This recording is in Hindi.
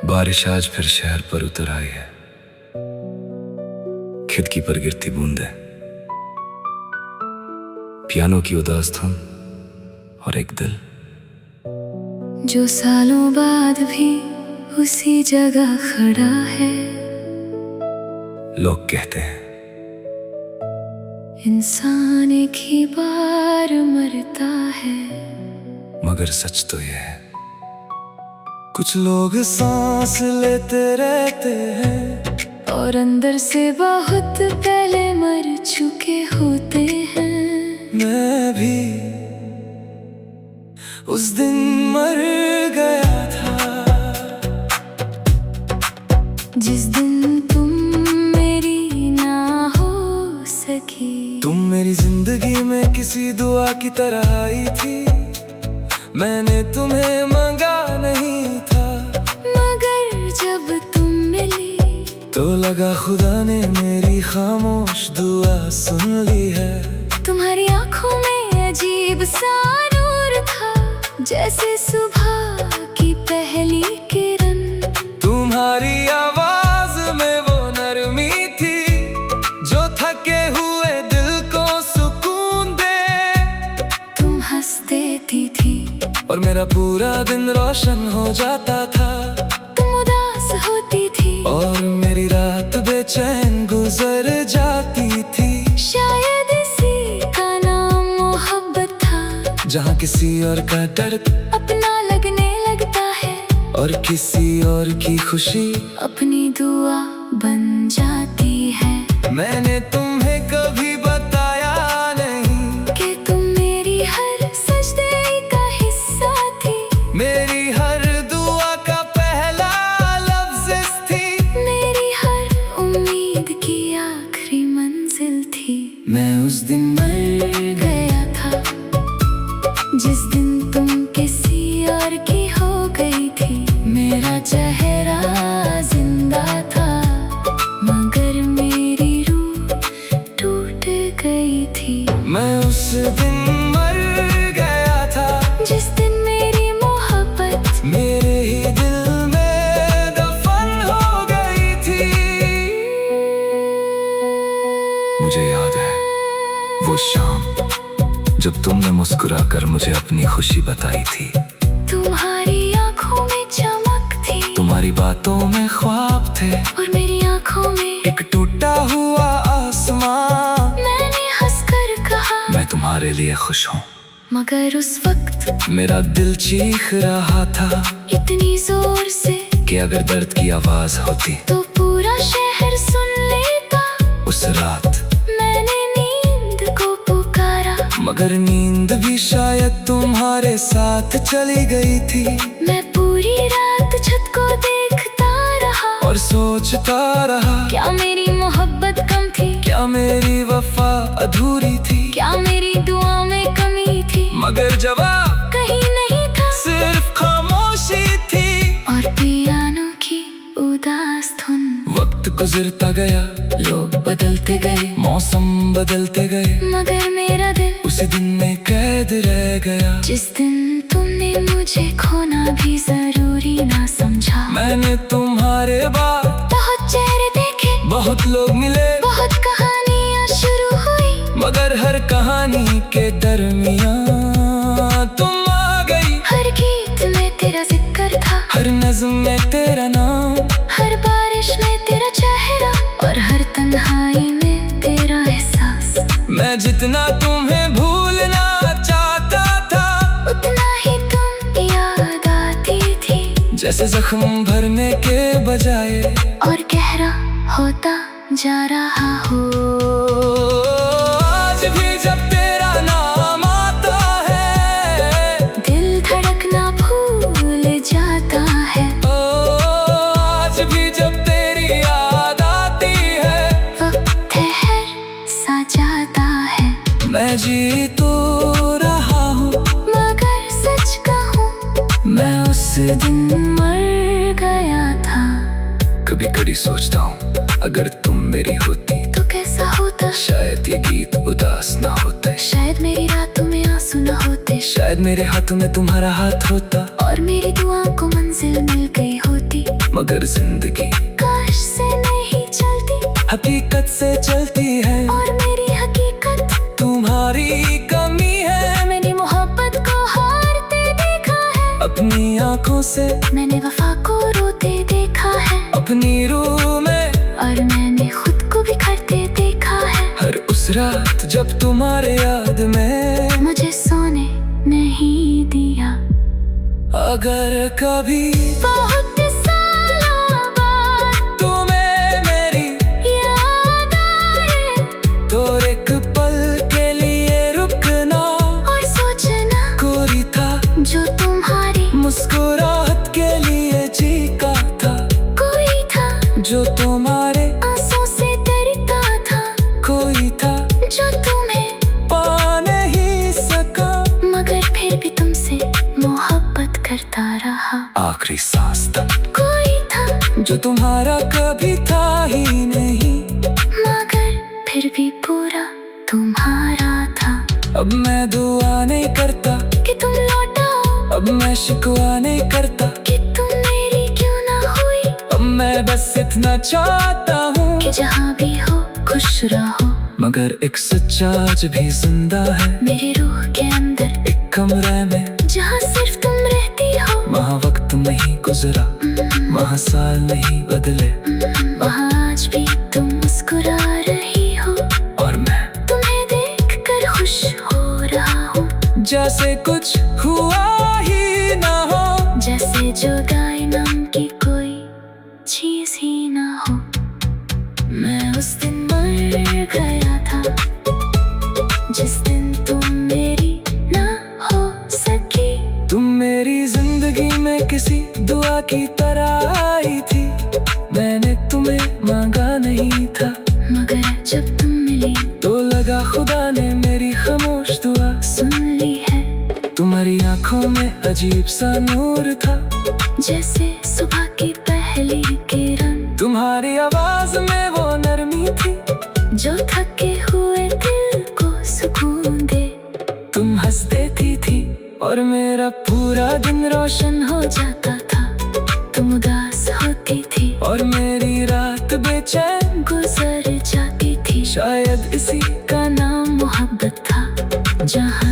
बारिश आज फिर शहर पर उतर आई है। खिड़की पर गिरती बूंदें, पियानो की उदास धुन और एक दिल जो सालों बाद भी उसी जगह खड़ा है। लोग कहते हैं इंसान एक ही बार मरता है, मगर सच तो यह है कुछ लोग सांस लेते रहते हैं और अंदर से बहुत पहले मर चुके होते हैं। मैं भी उस दिन मर गया था, जिस दिन तुम मेरी ना हो सकी। तुम मेरी जिंदगी में किसी दुआ की तरह आई थी। मैंने तुम्हें मांगा नहीं था, मगर जब तुम मिली तो लगा खुदा ने मेरी खामोश दुआ सुन ली है। तुम्हारी आंखों में अजीब सा नूर था, जैसे सुबह की पहली किरण। तुम्हारी आवाज में वो नरमी थी जो थके हुए दिल को सुकून दे। तुम हंस देती थी और मेरा पूरा दिन रोशन हो जाता था। तुम उदास होती थी और मेरी रात बेचैन गुजर जाती थी। शायद इसी का नाम मोहब्बत था, जहाँ किसी और का दर्द अपना लगने लगता है और किसी और की खुशी अपनी दुआ बन जाती है। मैंने तुम्हें कभी बताया नहीं कि तुम मेरी हर सजदे का हिस्सा थी, मेरी हर दुआ का पहला लफ्ज़ थी, मेरी हर उम्मीद की आखिरी मंजिल थी। मैं उस दिन मर गया था जिस दिन तुम किसी और की हो गई थी। मेरा चेहरा जिंदा था, मगर मेरी रूह टूट गई थी। मैं उस दिन मर गया था जिस दिन मेरी मोहब्बत मेरे ही दिल में दफन हो गई थी। मुझे याद है वो शाम जब तुमने मुस्कुरा कर मुझे अपनी खुशी बताई थी। तुम्हारी आंखों में चमक थी, तुम्हारी बातों में ख्वाब थे और मेरी आंखों में एक टूटा हुआ आसमां। मैंने हंसकर कहा मैं तुम्हारे लिए खुश हूँ, मगर उस वक्त मेरा दिल चीख रहा था इतनी जोर से कि अगर दर्द की आवाज होती तो पूरा शहर सुन लेता। उस रात मैंने नींद को पुकारा, मगर नींद भी शायद तुम्हारे साथ चली गई थी। मैं पूरी रात छत को देखता रहा और सोचता रहा क्या मेरी मोहब्बत कम थी, क्या मेरी वफा अधूरी थी, क्या मेरी दुआ में कमी थी। मगर जवाब कहीं नहीं था, सिर्फ खामोशी थी और पियानो की उदास धुन। वक्त गुजरता गया, लोग बदलते गए, मौसम बदलते गए, मगर मेरा दिल उसी दिन में कैद रह गया। जिस दिन तुमने मुझे खोना भी जरूरी ना समझा। मैंने तुम्हारे बाद बहुत चेहरे देखे, बहुत लोग मिले, बहुत कहानियां शुरू हुई, मगर हर कहानी के दरमियां तुम आ गई। हर गीत में तेरा जिक्र था, हर नज़्म में तेरा नाम, हर बारिश में तेरा चेहरा, और हर तन्हाई में तेरा एहसास। मैं जितना तुम्हें भूलना चाहता था उतना ही तुम याद आती थी, जैसे जख्म भरने के बजाय और गहरा होता जा रहा हो। आज भी जब तेरा नाम आता है दिल धड़कना भूल जाता है। आज भी जब तेरी याद आती है वक्त ठहर सा जाता है। मैं जी तो रहा हूँ, मगर सच कहूँ मैं उस दिन मर गया था। कभी कभी सोचता हूँ अगर तुम मेरी होती तो कैसा होता होता, शायद ये गीत उदास ना होते, शायद मेरी रातों में आंसू न होते, शायद मेरे हाथों में तुम्हारा हाथ होता, और मेरी दुआओं को मंजिल मिल गई होती। मगर जिंदगी काश से नहीं चलती, हकीकत से चलती है, और मेरी हकीकत तुम्हारी कमी है। मैंने मोहब्बत को हारते देखा है, अपनी आंखों से मैंने वफा को रोते देखा है, अपनी रूह में, और मैंने खुद को बिखरते देखा है। हर उस रात जब तुम्हारे याद में मुझे सोने नहीं दिया। अगर कभी बहुत सालों बाद तुम्हें मेरी याद आए, तो एक पल के लिए रुकना और सोचना कोई था जो तुम्हारी मुस्कुराहट के लिए चीखा था, कोई था जो तुम्हारे आंसू से डरता था, कोई था जो तुम्हें पा नहीं सका, मगर फिर भी तुमसे मोहब्बत करता रहा। आखिरी सांस तक कोई था जो तुम्हारा कभी था ही नहीं, मगर फिर भी पूरा तुम्हारा था। अब मैं दुआ नहीं करता, कि तुम लौटाओ, अब मैं शिकवा नहीं करता, कि तुम मेरी क्यों ना हुई, अब मैं बस इतना चाहता हूँ कि जहाँ भी हो खुश रहो। मगर एक सच्चा आज भी जिंदा है, मेरी रूह के अंदर एक कमरे में जहाँ सिर्फ तुम रहती हो, वहाँ वक्त नहीं गुजरा, वहाँ साल नहीं बदले, वहाँ आज भी तुम मुस्कुरा रही हो, और मैं तुम्हें देख कर खुश हो रहा हूँ। जैसे कुछ हुआ ही ना हो, जैसे जुदाई नाम की कोई चीज ही ना हो। मैं उस दिन मर गया था, जिस दिन तुम मेरी ना हो सकी। तुम मेरी जिंदगी में किसी दुआ की तरह आई थी, मैंने तुम्हें मांगा नहीं था, मगर जब तुम मिली तो लगा खुदा ने मेरी खामोश दुआ सुन ली है। तुम्हारी आंखों में अजीब सा नूर था, जैसे सुबह की पहली किरण, तुम्हारी आवाज में वो नरमी थी जो थके हुए दिल को सुकून दे। तुम हंस देती थी और मेरा पूरा दिन रोशन हो जाता था, तुम उदास होती थी और मेरी रात बेचैन गुजर जाती थी। शायद इसी का नाम मोहब्बत था, जहाँ